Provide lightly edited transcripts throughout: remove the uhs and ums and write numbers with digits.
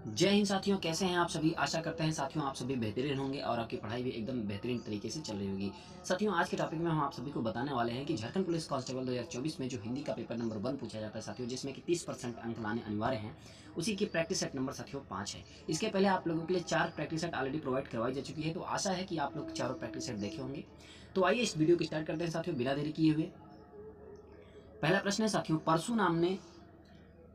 जय हिंद साथियों, कैसे हैं आप सभी। आशा करते हैं साथियों आप सभी बेहतरीन होंगे और आपकी पढ़ाई भी एकदम बेहतरीन तरीके से चल रही होगी। साथियों आज के टॉपिक में हम आप सभी को बताने वाले हैं कि झारखंड पुलिस कांस्टेबल 2024 में जो हिंदी का पेपर नंबर 1 पूछा जाता है साथियों, जिसमें कि 30% अंक लाने अनिवार्य हैं, उसी की प्रैक्टिस सेट नंबर साथियों 5 है। इसके पहले आप लोगों के लिए 4 प्रैक्टिस सेट ऑलरेडी प्रोवाइड करवाई जा चुकी है, तो आशा है कि आप लोग चारों प्रैक्टिस सेट देखे होंगे। तो आइए इस वीडियो को स्टार्ट करते हैं साथियों बिना देरी किए हुए। पहला प्रश्न है साथियों, परशुराम ने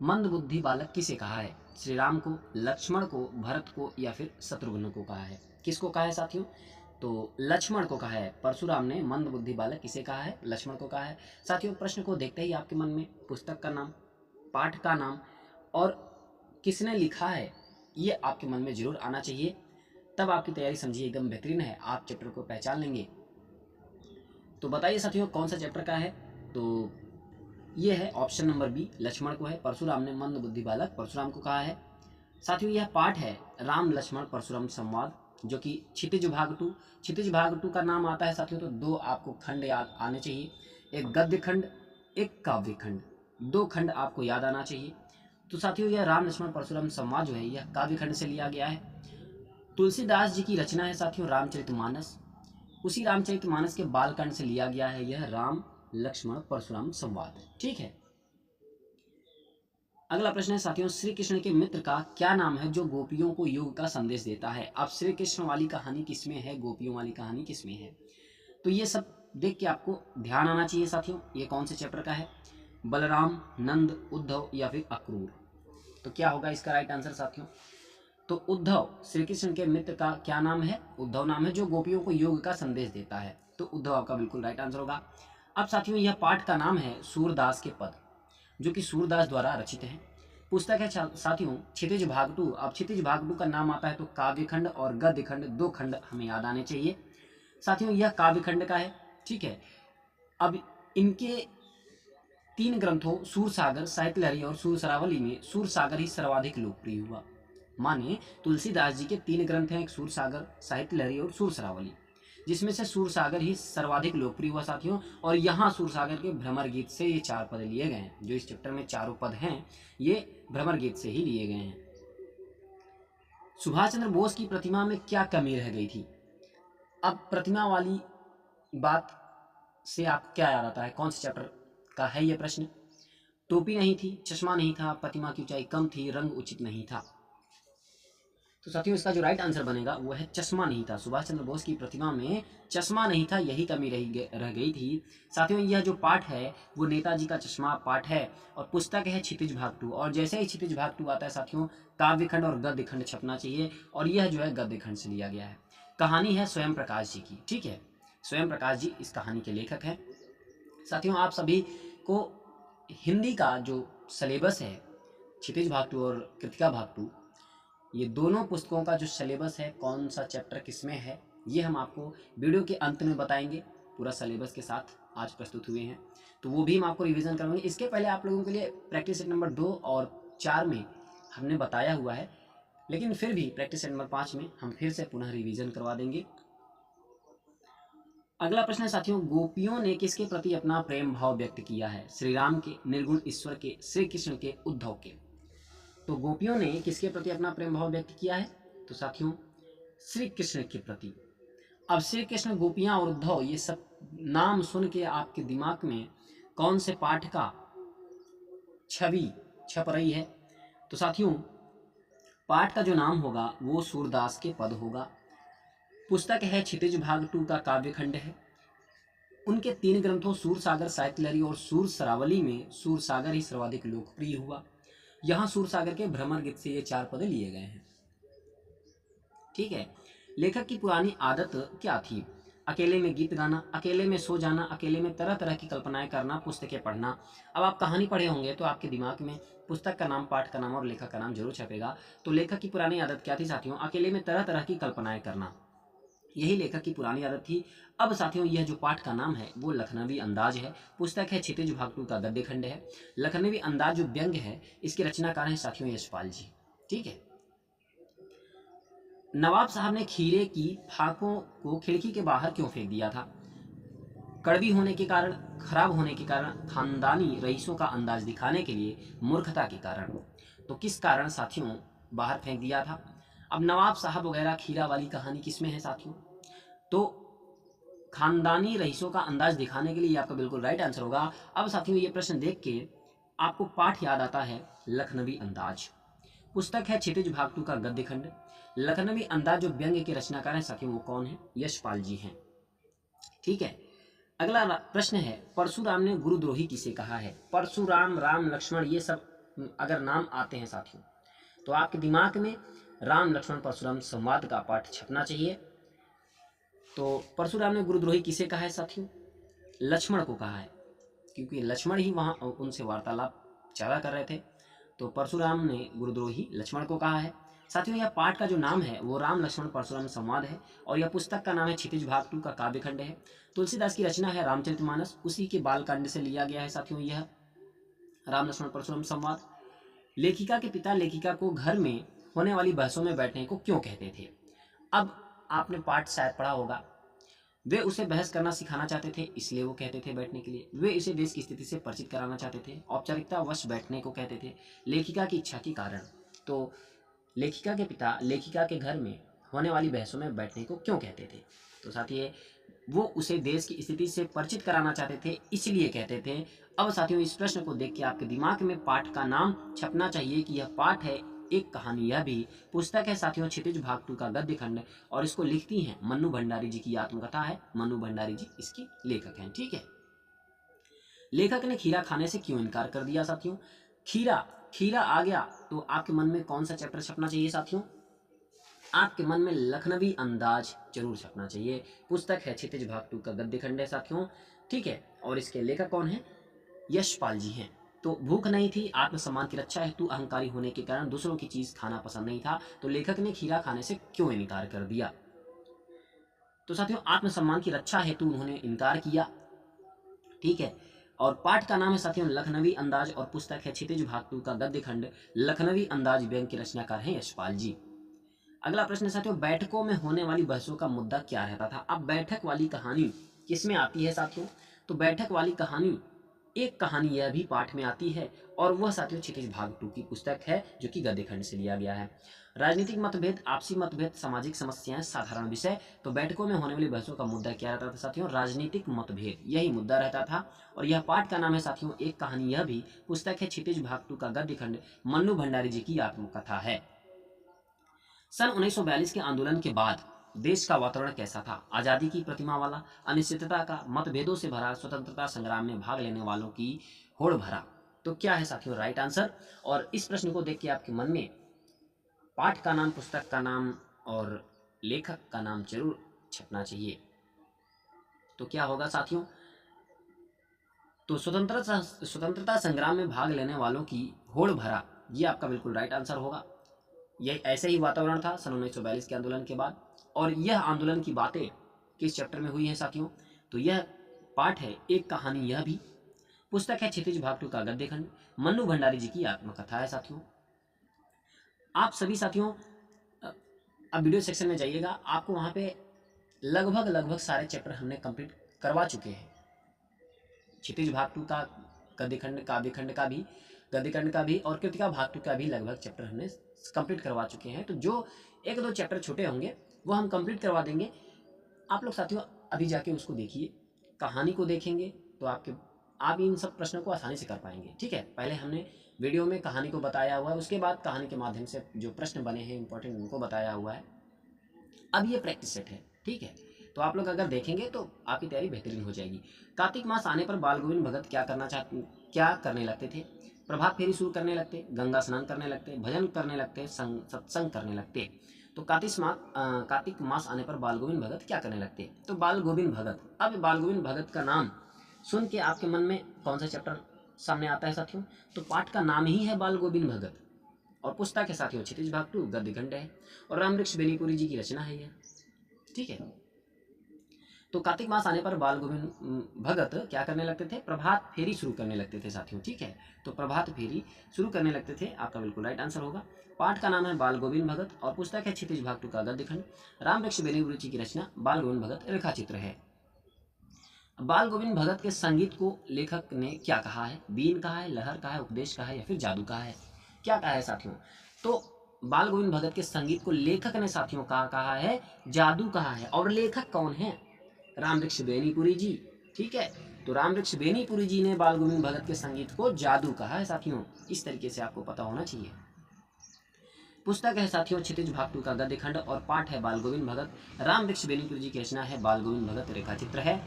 मंदबुद्धि बालक किसे कहा है। श्री राम को, लक्ष्मण को, भरत को या फिर शत्रुघ्न को कहा है। किसको कहा है साथियों? तो लक्ष्मण को कहा है। परशुराम ने मंदबुद्धि बालक किसे कहा है? लक्ष्मण को कहा है। साथियों प्रश्न को देखते ही आपके मन में पुस्तक का नाम, पाठ का नाम और किसने लिखा है ये आपके मन में जरूर आना चाहिए। तब आपकी तैयारी समझिए एकदम बेहतरीन है, आप चैप्टर को पहचान लेंगे। तो बताइए साथियों कौन सा चैप्टर का है। तो ये है ऑप्शन नंबर बी, लक्ष्मण को है। परशुराम ने मंद बुद्धि बालक परशुराम को कहा है। साथियों यह पाठ है राम लक्ष्मण परशुराम संवाद, जो कि क्षितिज भाग 2। क्षितिज भाग 2 का नाम आता है साथियों, तो 2 आपको खंड याद आने चाहिए, एक गद्य खंड, एक काव्य खंड। 2 खंड आपको याद आना चाहिए। तो साथियों यह राम लक्ष्मण परशुराम संवाद जो है यह काव्य खंड से लिया गया है। तुलसीदास जी की रचना है साथियों रामचरितमानस। उसी रामचरितमानस के बालकांड से लिया गया है यह राम लक्ष्मण परशुराम संवाद। ठीक है। अगला प्रश्न है साथियों, श्री कृष्ण के मित्र का क्या नाम है जो गोपियों को योग का संदेश देता है। अब श्री कृष्ण वाली कहानी किसमें है, गोपियों वाली कहानी किसमें है, तो ये सब देख के आपको ध्यान आना चाहिए साथियों। ये कौन से चैप्टर का है? बलराम, नंद, उद्धव या फिर अक्रूर। तो क्या होगा इसका राइट आंसर साथियों? तो उद्धव, श्री कृष्ण के मित्र का क्या नाम है? उद्धव नाम है, जो गोपियों को योग का संदेश देता है। तो उद्धव आपका बिल्कुल राइट आंसर होगा। अब साथियों यह पाठ का नाम है सूरदास के पद, जो कि सूरदास द्वारा रचित है। पुस्तक है साथियों क्षितिज भाग 2। अब क्षितिज भाग 2 का नाम आता है तो काव्य खंड और गद्य खंड 2 खंड हमें याद आने चाहिए। साथियों यह काव्य खंड का है। ठीक है। अब इनके 3 ग्रंथों सूरसागर, साहित्य लहरी और सूरसरावली में सूरसागर ही सर्वाधिक लोकप्रिय हुआ। माने तुलसीदास जी के 3 ग्रंथ हैं, एक सूरसागर, साहित्य लहरी और सूरसरावली, जिसमें से सूरसागर ही सर्वाधिक लोकप्रिय हुआ साथियों। और यहाँ सूरसागर के भ्रमर गीत से ये 4 पद लिए गए हैं। जो इस चैप्टर में चारों पद हैं ये भ्रमर गीत से ही लिए गए हैं। सुभाष चंद्र बोस की प्रतिमा में क्या कमी रह गई थी? अब प्रतिमा वाली बात से आपको क्या याद आता है? कौन से चैप्टर का है ये प्रश्न? टोपी नहीं थी, चश्मा नहीं था, प्रतिमा की ऊंचाई कम थी, रंग उचित नहीं था। तो साथियों इसका जो राइट आंसर बनेगा वो है चश्मा नहीं था। सुभाष चंद्र बोस की प्रतिमा में चश्मा नहीं था, यही कमी रह गई थी। साथियों यह जो पाठ है वो नेताजी का चश्मा पाठ है और पुस्तक है क्षितिज भाग 2। और जैसे ही क्षितिज भाग 2 आता है साथियों काव्य खंड और गद्य खंड छपना चाहिए, और यह जो है गद्य खंड से लिया गया है। कहानी है स्वयं प्रकाश जी की। ठीक है, स्वयं प्रकाश जी इस कहानी के लेखक हैं। साथियों आप सभी को हिंदी का जो सिलेबस है क्षितिज भाग 2 और कृतिका भाग 2, ये दोनों पुस्तकों का जो सिलेबस है, कौन सा चैप्टर किसमें है, ये हम आपको वीडियो के अंत में बताएंगे। पूरा सिलेबस के साथ आज प्रस्तुत हुए हैं, तो वो भी हम आपको रिवीजन करवाएंगे। इसके पहले आप लोगों के लिए प्रैक्टिस सेट नंबर 2 और 4 में हमने बताया हुआ है, लेकिन फिर भी प्रैक्टिस सेट नंबर 5 में हम फिर से पुनः रिवीजन करवा देंगे। अगला प्रश्न है साथियों, गोपियों ने किसके प्रति अपना प्रेम भाव व्यक्त किया है? श्री राम के, निर्गुण ईश्वर के, श्री कृष्ण के, उद्धव के। तो गोपियों ने किसके प्रति अपना प्रेम भाव व्यक्त किया है? तो साथियों श्री कृष्ण के प्रति। अब श्री कृष्ण, गोपियां और उद्धव, ये सब नाम सुन के आपके दिमाग में कौन से पाठ का छवि छप रही है? तो साथियों पाठ का जो नाम होगा वो सूरदास के पद होगा। पुस्तक है क्षितिज भाग 2 का काव्य खंड है। उनके 3 ग्रंथों सूरसागर, साहित्य लहरी और सूरसरावली में सूरसागर ही सर्वाधिक लोकप्रिय हुआ। यहाँ सूरसागर के भ्रमर गीत से ये 4 पद लिए गए हैं। ठीक है। लेखक की पुरानी आदत क्या थी? अकेले में गीत गाना, अकेले में सो जाना, अकेले में तरह तरह की कल्पनाएं करना, पुस्तकें पढ़ना। अब आप कहानी पढ़े होंगे तो आपके दिमाग में पुस्तक का नाम, पाठ का नाम और लेखक का नाम जरूर छपेगा। तो लेखक की पुरानी आदत क्या थी साथियों? अकेले में तरह तरह की कल्पनाएं करना, यही लेखक की पुरानी आदत थी। अब साथियों यह जो पाठ का नाम है वो लखनवी अंदाज है। पुस्तक है क्षितिज भाग 2 का गद्य खंड है। लखनवी अंदाज जो व्यंग है, इसके रचनाकार हैं साथियों यशपाल जी। ठीक है। नवाब साहब ने खीरे की फाकों को खिड़की के बाहर क्यों फेंक दिया था? कड़वी होने के कारण, खराब होने के कारण, खानदानी रईसों का अंदाज दिखाने के लिए, मूर्खता के कारण। तो किस कारण साथियों बाहर फेंक दिया था। अब नवाब साहब वगैरह खीरा वाली कहानी किसमें है साथियों? तो खानदानी रईसों का अंदाज दिखाने के लिए आपका बिल्कुल राइट आंसर होगा। अब साथियों ये प्रश्न देख के आपको पाठ याद आता है लखनवी अंदाज। पुस्तक है क्षितिज भाग 2 का गद्य खंड। लखनवी अंदाज जो व्यंग्य के रचनाकार हैं साथियों वो कौन है? यशपाल जी हैं। ठीक है, अगला प्रश्न है परशुराम ने गुरुद्रोही किसे कहा है? परशुराम, राम, लक्ष्मण, ये सब अगर नाम आते हैं साथियों तो आपके दिमाग में राम लक्ष्मण परशुराम संवाद का पाठ छपना चाहिए। तो परशुराम ने गुरुद्रोही किसे कहा है साथियों? लक्ष्मण को कहा है, क्योंकि लक्ष्मण ही वहाँ उनसे वार्तालाप ज़्यादा कर रहे थे। तो परशुराम ने गुरुद्रोही लक्ष्मण को कहा है। साथियों यह पाठ का जो नाम है वो राम लक्ष्मण परशुराम संवाद है और यह पुस्तक का नाम है क्षितिज भाग 2 का काव्यखंड है। तुलसीदास की रचना है रामचरितमानस, उसी के बालकांड से लिया गया है साथियों यह राम लक्ष्मण परशुराम संवाद। लेखिका के पिता लेखिका को घर में होने वाली बहसों में बैठने को क्यों कहते थे? अब आपने पाठ शायद पढ़ा होगा। वे उसे बहस करना सिखाना चाहते थे इसलिए वो कहते थे बैठने के लिए। वे इसे देश की स्थिति से परिचित कराना चाहते थे, औपचारिकता वश बैठने को कहते थे, लेखिका की इच्छा के कारण। तो लेखिका के पिता लेखिका के घर में होने वाली बहसों में बैठने को क्यों कहते थे? तो साथियों वो उसे देश की स्थिति से परिचित कराना चाहते थे इसलिए कहते थे। अब साथियों इस प्रश्न को देख के आपके दिमाग में पाठ का नाम छपना चाहिए कि यह पाठ है एक कहानी। यह भी पुस्तक है साथियों क्षितिज भाग 2 का गद्य खंड और इसको लिखती हैं मन्नू भंडारी जी की आत्मकथा है। मन्नू भंडारी जी इसकी लेखक हैं। ठीक है, लेखक ने खीरा खाने से क्यों इनकार कर दिया साथियों? खीरा खीरा आ गया तो आपके मन में कौन सा चैप्टर छपना चाहिए साथियों? आपके मन में लखनवी अंदाज जरूर छपना चाहिए। पुस्तक है क्षितिज भाग 2 का गद्य खंड है साथियों। ठीक है, और इसके लेखक कौन है? यशपाल जी हैं। तो भूख नहीं थी, आत्मसम्मान की रक्षा हेतु अहंकारी होने के कारण दूसरों की चीज खाना पसंद नहीं था, तो लेखक ने खीरा खाने से क्यों इनकार कर दिया? तो साथियों आत्मसम्मान की रक्षा हेतु उन्होंने इनकार किया। ठीक है, और पाठ का नाम है साथियों लखनवी अंदाज और पुस्तक है क्षितिज भाग 2 का गद्य खंड। लखनवी अंदाज व्यंग्य के रचनाकार हैं यशपाल जी। अगला प्रश्न साथियों बैठकों में होने वाली बहसों का मुद्दा क्या रहता था? अब बैठक वाली कहानी किसमें आती है साथियों? तो बैठक वाली कहानी एक कहानी यह भी पाठ में आती है और वह साथियों क्षितिज भाग 2 की पुस्तक है जो कि गद्य खंड से लिया गया है। राजनीतिक मतभेद, आपसी मतभेद, सामाजिक समस्याएं, साधारण विषय। तो बैठकों में होने वाली बहसों का मुद्दा क्या रहता था साथियों? राजनीतिक मतभेद, यही मुद्दा रहता था। और यह पाठ का नाम है साथियों एक कहानी। यह भी पुस्तक है क्षितिज भाग 2 का गद्य खंड। मन्नू भंडारी जी की आत्मकथा है। सन 1942 के आंदोलन के बाद देश का वातावरण कैसा था? आजादी की प्रतिमा वाला, अनिश्चितता का, मतभेदों से भरा, स्वतंत्रता संग्राम में भाग लेने वालों की होड़ भरा। तो क्या है साथियों राइट आंसर? और इस प्रश्न को देख के आपके मन में पाठ का नाम, पुस्तक का नाम और लेखक का नाम जरूर छपना चाहिए। तो क्या होगा साथियों? तो स्वतंत्रता संग्राम में भाग लेने वालों की होड़ भरा, ये आपका बिल्कुल राइट आंसर होगा। यह ऐसे ही वातावरण था सन 1942 के आंदोलन के बाद। और यह आंदोलन की बातें किस चैप्टर में हुई हैं साथियों? तो यह पाठ है एक कहानी। यह भी पुस्तक है क्षितिज भाग 2 का गद्य खंड। मन्नू भंडारी जी की आत्मकथा है साथियों। आप सभी साथियों अब वीडियो सेक्शन में जाइएगा, आपको वहां पे लगभग सारे चैप्टर हमने कंप्लीट करवा चुके हैं। क्षितिज भाग 2 का गद्य खंड, काव्य खंड का भी, गद्य खंड का भी और कृतिका भाग 2 का भी लगभग चैप्टर हमने कंप्लीट करवा चुके हैं। तो जो एक दो चैप्टर छोटे होंगे वो हम कंप्लीट करवा देंगे। आप लोग साथियों अभी जाके उसको देखिए, कहानी को देखेंगे तो आप इन सब प्रश्नों को आसानी से कर पाएंगे। ठीक है, पहले हमने वीडियो में कहानी को बताया हुआ है, उसके बाद कहानी के माध्यम से जो प्रश्न बने हैं इंपॉर्टेंट उनको बताया हुआ है। अब ये प्रैक्टिस सेट है। ठीक है, तो आप लोग अगर देखेंगे तो आपकी तैयारी बेहतरीन हो जाएगी। कार्तिक मास आने पर बाल गोविंद भगत क्या करने लगते थे? प्रभात फेरी शुरू करने लगते, गंगा स्नान करने लगते, भजन करने लगते, सत्संग करने लगते। तो कार्तिक मास आने पर बाल गोविंद भगत क्या करने लगते? तो बाल गोविंद भगत। अब बाल गोविंद भगत का नाम सुन के आपके मन में कौन सा चैप्टर सामने आता है साथियों? तो पाठ का नाम ही है बाल गोविंद भगत और पुस्तक है साथियों क्षितिज भाग 2 गद्य खंड है और रामवृक्ष बेनीपुरी जी की रचना है यह। ठीक है, तो कार्तिक मास आने पर बाल गोविंद भगत क्या करने लगते थे? प्रभात फेरी शुरू करने लगते थे साथियों। ठीक है, तो प्रभात फेरी शुरू करने लगते थे, आपका बिल्कुल राइट आंसर होगा। पाठ का नाम है बाल गोविंद भगत और पुस्तक है क्षितिज भाग 2 का गद्य खंड। रामवृक्ष बेनीपुरी जी की रचना बाल गोविंद भगत रेखाचित्र है। बाल गोविंद भगत के संगीत को लेखक ने क्या कहा है? बीन कहा है, लहर कहा है, उपदेश कहा है या फिर जादू कहा है? क्या कहा है साथियों? तो बाल गोविंद भगत के संगीत को लेखक ने साथियों कहा है जादू कहा है। और लेखक कौन है? रामवृक्ष बेनीपुरी जी। ठीक है, तो रामवृक्ष बेनीपुरी जी ने बाल गोविंद भगत के संगीत को जादू कहा है साथियों। इस तरीके से आपको पता होना चाहिए। पुस्तक है साथियों क्षितिज भागतु का गद्य खंड और पाठ है बाल गोविंद भगत। रामवृक्ष बेनीपुरी जी की रचना है बाल गोविंद भगत रेखाचित्र है।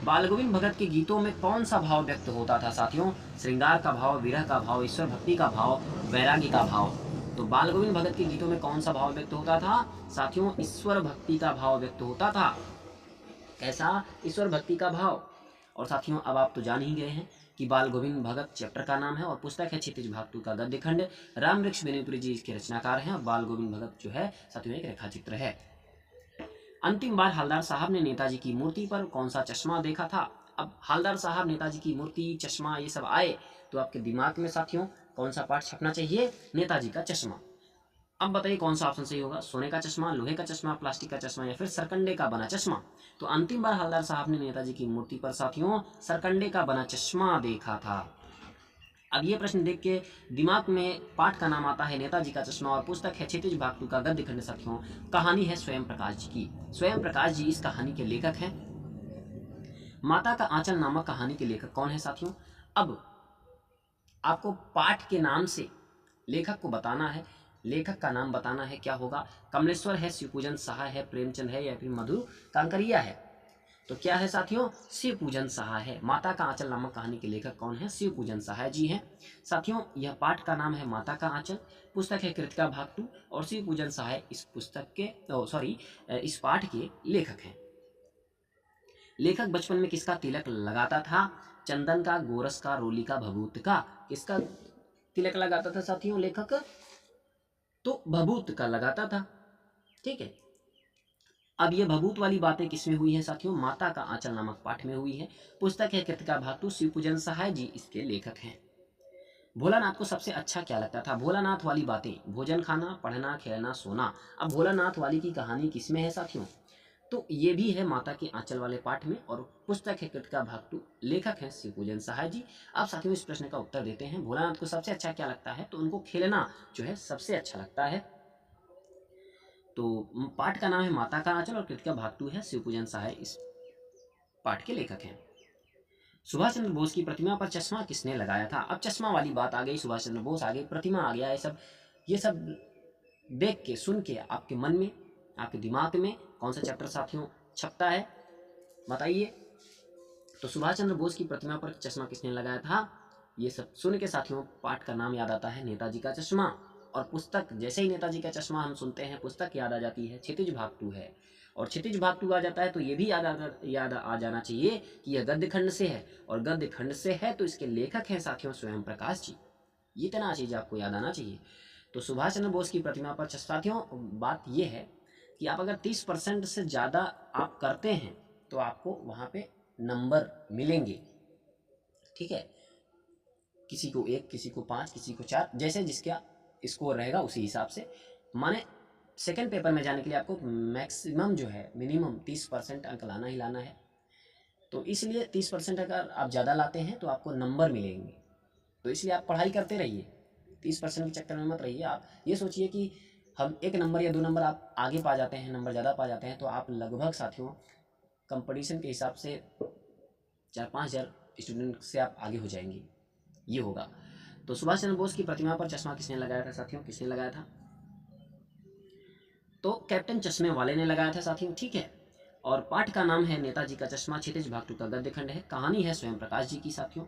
बाल गोविंद भगत के गीतों में कौन सा भाव व्यक्त होता था साथियों? श्रृंगार का भाव, विरह का भाव, ईश्वर भक्ति का भाव, वैराग्य का भाव। तो बाल गोविंद भगत के गीतों में कौन सा भाव व्यक्त होता था साथियों? ईश्वर भक्ति का भाव व्यक्त होता था। कैसा? ईश्वर भक्ति का भाव। और साथियों अब आप तो जान ही गए हैं कि बाल गोविंद भगत चैप्टर का नाम है और पुस्तक है क्षितिज भागतु का गद्य खंड। रामवृक्ष बेनीपुरी जी इसके रचनाकार हैं और बाल गोविंद भगत जो है साथियों एक रेखाचित्र है। अंतिम बार हलदार साहब ने नेताजी की मूर्ति पर कौन सा चश्मा देखा था? अब हलदार साहब, नेताजी की मूर्ति, चश्मा, ये सब आए तो आपके दिमाग में साथियों कौन सा पाठ छपना चाहिए? नेताजी का चश्मा। अब बताइए कौन सा ऑप्शन सही होगा? सोने का चश्मा, लोहे का चश्मा, प्लास्टिक का चश्मा या फिर सरकंडे का बना चश्मा? तो अंतिम बार हलदार साहब ने नेताजी की मूर्ति पर साथियों सरकंडे का बना चश्मा देखा था। अब ये प्रश्न देख के दिमाग में पाठ का नाम आता है नेताजी का चश्मा और पुस्तक है क्षितिज भागतु का गद्य खंड साथियों। कहानी है स्वयं प्रकाश जी की। स्वयं प्रकाश जी इस कहानी के लेखक हैं। माता का आंचल नामक कहानी के लेखक कौन है साथियों? अब आपको पाठ के नाम से लेखक को बताना है, लेखक का नाम बताना है। क्या होगा? कमलेश्वर है, शिवपूजन साहा है, प्रेमचंद है या फिर मधु कांकरिया है? तो क्या है साथियों? शिवपूजन साहा है। माता का आंचल नामक कहानी के लेखक कौन है? शिवपूजन साहा जी हैं साथियों। यह पाठ का नाम है माता का आंचल, पुस्तक है कृतिका भागतु और शिवपूजन साहा इस पुस्तक के इस पाठ के लेखक हैं। लेखक बचपन में किसका तिलक लगाता था? चंदन का, गोरस का, रोली का, भभूत का? किसका तिलक लगाता था साथियों लेखक? तो भभूत का लगाता था। ठीक है, अब ये भभूत वाली बातें किसमें हुई हैं साथियों? माता का आंचल नामक पाठ में हुई है। पुस्तक है कृतिका भागतु, शिवपूजन सहाय जी इसके लेखक हैं। भोलानाथ को सबसे अच्छा क्या लगता था? भोलानाथ वाली बातें, भोजन खाना, पढ़ना, खेलना, सोना। अब भोलानाथ वाली की कहानी किसमें है साथियों? तो ये भी है माता के आंचल वाले पाठ में और पुस्तक है कृतिका भागतु, लेखक हैं शिवपूजन सहाय जी। अब साथियों इस प्रश्न का उत्तर देते हैं। भोलानाथ को सबसे अच्छा क्या लगता है? तो उनको खेलना जो है सबसे अच्छा लगता है। तो पाठ का नाम है माता का आंचल और कृतिका भागतु है, शिवपूजन सहाय इस पाठ के लेखक हैं। सुभाष चंद्र बोस की प्रतिमा पर चश्मा किसने लगाया था? अब चश्मा वाली बात आ गई, सुभाष चंद्र बोस आ गई, प्रतिमा आ गया, ये सब देख के सुन के आपके मन में, आपके दिमाग में कौन सा चैप्टर साथियों छपता है? बताइए। तो सुभाष चंद्र बोस की प्रतिमा पर चश्मा किसने लगाया था? ये सब सुन के साथियों पाठ का नाम याद आता है नेताजी का चश्मा। और पुस्तक, जैसे ही नेताजी का चश्मा हम सुनते हैं पुस्तक याद आ जाती है, क्षितिज भागतु है। और क्षितिज भागतु आ जाता है तो ये भी याद आ जाना चाहिए कि यह गद्य खंड से है और गद्य खंड से है तो इसके लेखक हैं साथियों स्वयं प्रकाश जी। ये इतना चीज आपको याद आना चाहिए। तो सुभाष चंद्र बोस की प्रतिमा पर साथियों बात यह है कि आप अगर 30% से ज़्यादा आप करते हैं तो आपको वहाँ पे नंबर मिलेंगे। ठीक है, किसी को 1, किसी को 5, किसी को 4, जैसे जिसका स्कोर रहेगा उसी हिसाब से। माने सेकंड पेपर में जाने के लिए आपको मैक्सिमम जो है मिनिमम 30% अंक लाना ही लाना है। तो इसलिए 30% अगर आप ज़्यादा लाते हैं तो आपको नंबर मिलेंगे। तो इसलिए आप पढ़ाई करते रहिए, 30% के चक्कर में मत रहिए। आप ये सोचिए कि हम 1 नंबर या 2 नंबर आप आगे पा जाते हैं, नंबर ज़्यादा पा जाते हैं तो आप लगभग साथियों कंपटीशन के हिसाब से 4-5 हज़ार स्टूडेंट से आप आगे हो जाएंगे, ये होगा। तो सुभाष चंद्र बोस की प्रतिमा पर चश्मा किसने लगाया था साथियों? किसने लगाया था? तो कैप्टन चश्मे वाले ने लगाया था साथियों। ठीक है, और पाठ का नाम है नेताजी का चश्मा, क्षितिज भागतु का गद्य खंड है। कहानी है स्वयं प्रकाश जी की साथियों।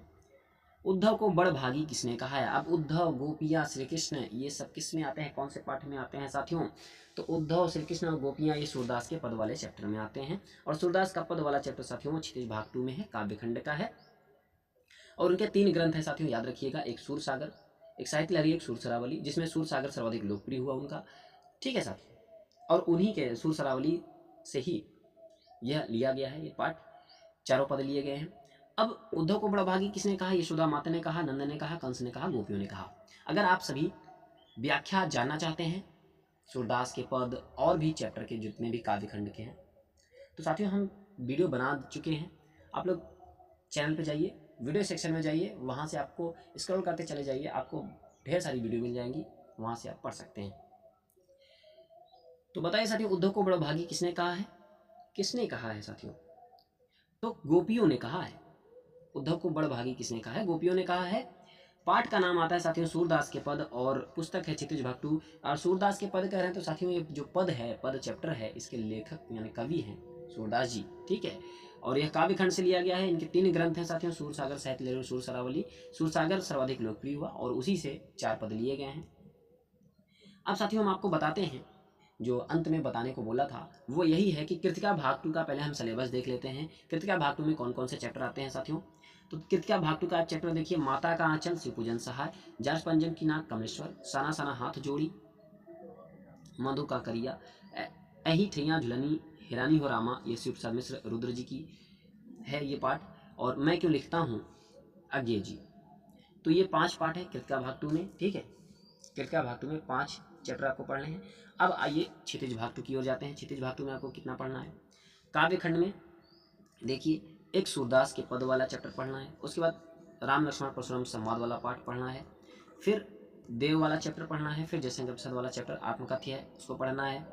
उद्धव को बड़भागी किसने कहा है? अब उद्धव, गोपियाँ, श्री कृष्ण, ये सब किस में आते हैं, कौन से पाठ में आते हैं साथियों? तो उद्धव, श्री कृष्ण और गोपियाँ ये सूरदास के पद वाले चैप्टर में आते हैं। और सूरदास का पद वाला चैप्टर साथियों क्षितिज भागतु में है, काव्यखंड का है। और उनके 3 ग्रंथ हैं साथियों, याद रखिएगा। एक सूर सागर, एक साहित्य लहरी, एक सूर सरावली, जिसमें सूर सागर सर्वाधिक लोकप्रिय हुआ उनका। ठीक है साथियों, और उन्हीं के सूर सरावली से ही यह लिया गया है, ये पाठ, चारों पद लिए गए हैं। अब उद्धव को बड़भागी किसने कहा? यशोदा माता ने कहा, नंद ने कहा, कंस ने कहा, गोपियों ने कहा। अगर आप सभी व्याख्या जानना चाहते हैं सूरदास के पद और भी चैप्टर के जितने भी काव्यखंड के हैं तो साथियों हम वीडियो बना चुके हैं। आप लोग चैनल पे जाइए, वीडियो सेक्शन में जाइए, वहाँ से आपको स्क्रॉल करते चले जाइए, आपको ढेर सारी वीडियो मिल जाएंगी, वहाँ से आप पढ़ सकते हैं। तो बताइए साथियों, उद्धव को बड़भागी किसने कहा है? किसने कहा है साथियों? तो गोपियों ने कहा है। उद्धव को बड़भागी किसने कहा है? गोपियों ने कहा है। पाठ का नाम आता है साथियों सूरदास के पद, और पुस्तक है क्षितिज भागटू। और सूरदास के पद कह रहे हैं तो साथियों ये जो पद है, पद चैप्टर है, इसके लेखक यानी कवि हैं सूरदास जी, ठीक है। और यह काव्य खंड से लिया गया है। इनके 3 ग्रंथ हैं साथियों, सूरसागर, साहित्य लहरी, सूर सरावली। सूरसागर सर्वाधिक लोकप्रिय हुआ और उसी से 4 पद लिए गए हैं। अब साथियों हम आपको बताते हैं, जो अंत में बताने को बोला था वो यही है कि कृतिका भाग 2 का पहले हम सिलेबस देख लेते हैं। कृतिका भाग 2 में कौन कौन से चैप्टर आते हैं साथियों? तो कृतिका भाग 2 का चैप्टर देखिए, माता का आंचल शिवपूजन सहाय, जास पंजन की नाक कमलेश्वर, साना साना हाथ जोड़ी, मधु का करिया, अही ठैया झुलनी, हिरानी हो रामा, ये शिव प्रसाद मिश्र रुद्र जी की है ये पाठ। और मैं क्यों लिखता हूँ अज्ञे जी। तो ये 5 पाठ है कृतिका भाग 2 में, ठीक है। कृतिका भाग 2 में 5 चैप्टर आपको पढ़ने हैं। अब आइए क्षितिज भाग 2 की ओर जाते हैं। क्षितिज भाग 2 में आपको कितना पढ़ना है? काव्य खंड में देखिए, एक सूरदास के पद वाला चैप्टर पढ़ना है, उसके बाद राम लक्ष्मण परशुराम संवाद वाला पाठ पढ़ना है, फिर देव वाला चैप्टर पढ़ना है, फिर जयशंकर प्रसाद वाला चैप्टर आत्मकथ्य है उसको पढ़ना है,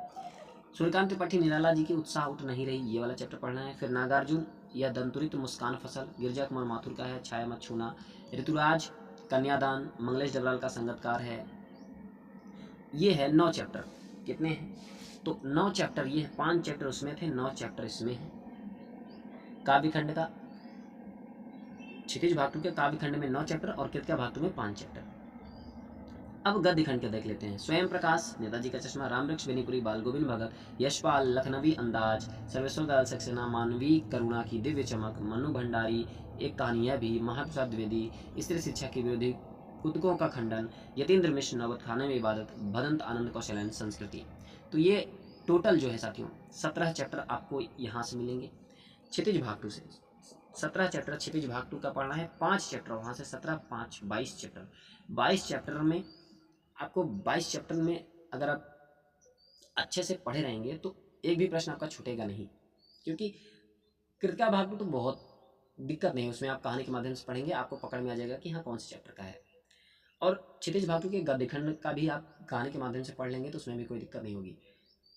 सूर्यकांत त्रिपाठी निराला जी की उत्साह उठ नहीं रही ये वाला चैप्टर पढ़ना है, फिर नागार्जुन या दंतुरित मुस्कान फसल, गिरजा कुमार माथुर का है छाया मत छूना, ऋतुराज कन्यादान, मंगलेश डबराल का संगतकार है। ये है 9 चैप्टर। कितने हैं? तो 9 चैप्टर ये है, 5 चैप्टर उसमें थे, 9 चैप्टर इसमें है। काव्य खंड का क्षितिज भाग 2 के काव्य खंड में 9 चैप्टर और कृतिका भाग 2 में 5 चैप्टर। अब गद्य खंड के देख लेते हैं। स्वयं प्रकाश, नेताजी का चश्मा, रामवृक्ष बेनीपुरी, बाल गोविंद भगत, यशपाल, लखनवी अंदाज, सर्वेश्वर दयाल सक्सेना, मानवीय करुणा की दिव्य चमक, मनु भंडारी, एक कहानी यह भी, महाप्रसाद द्विवेदी, स्त्री शिक्षा के विरोधी, कुतकों का खंडन, यतीन्द्र मिश्र, नवत खाने में इबादत, भदंत आनंद कौशलन संस्कृति। तो ये टोटल जो है साथियों 17 चैप्टर आपको यहाँ से मिलेंगे क्षितिज भाग 2 से। 17 चैप्टर क्षितिज भाग 2 का पढ़ना है, 5 चैप्टर वहाँ से, 17 5 22 चैप्टर। 22 चैप्टर में आपको 22 चैप्टर में अगर आप अच्छे से पढ़े रहेंगे तो एक भी प्रश्न आपका छूटेगा नहीं, क्योंकि कृतिका भाग में तो बहुत दिक्कत नहीं है, उसमें आप कहानी के माध्यम से पढ़ेंगे आपको पकड़ में आ जाएगा कि हाँ कौन से चैप्टर का है। और क्षितिज भाग के गद्य खंड का भी आप कहानी के माध्यम से पढ़ लेंगे तो उसमें भी कोई दिक्कत नहीं होगी।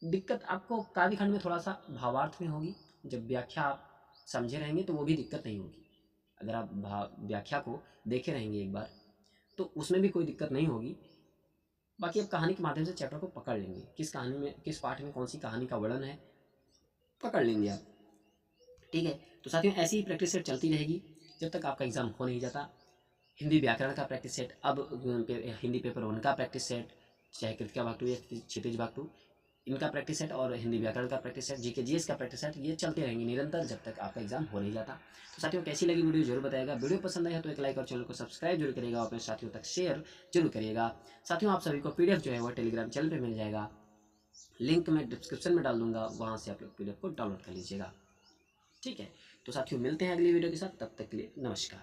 दिक्कत आपको काव्य खंड में थोड़ा सा भावार्थ में होगी, जब व्याख्या आप समझे रहेंगे तो वो भी दिक्कत नहीं होगी। अगर आप व्याख्या को देखे रहेंगे एक बार तो उसमें भी कोई दिक्कत नहीं होगी। बाकी आप कहानी के माध्यम से चैप्टर को पकड़ लेंगे, किस कहानी में किस पाठ में कौन सी कहानी का वर्णन है पकड़ लेंगे आप, ठीक है। तो साथियों ऐसी ही प्रैक्टिस सेट चलती रहेगी जब तक आपका एग्जाम हो नहीं जाता। हिंदी व्याकरण का प्रैक्टिस सेट, अब हिंदी पेपर 1 का प्रैक्टिस सेट, चाहे कृतिका भाग 2 या क्षितिज भाग 2, इनका प्रैक्टिस सेट और हिंदी व्याकरण का प्रैक्टिस सेट, जीके जीएस का प्रैक्टिस सेट, ये चलते रहेंगे निरंतर जब तक आपका एग्जाम हो नहीं जाता। तो साथियों कैसी लगी वीडियो जरूर बताएगा। वीडियो पसंद आया तो एक लाइक और चैनल को सब्सक्राइब जरूर करिएगा और अपने साथियों तक शेयर जरूर करिएगा। साथियों आप सभी को पीडीएफ जो है वो टेलीग्राम चैनल पर मिल जाएगा, लिंक मैं डिस्क्रिप्शन में डाल दूंगा, वहाँ से आप लोग पीडीएफ को डाउनलोड कर लीजिएगा, ठीक है। तो साथियों मिलते हैं अगली वीडियो के साथ, तब तक के लिए नमस्कार।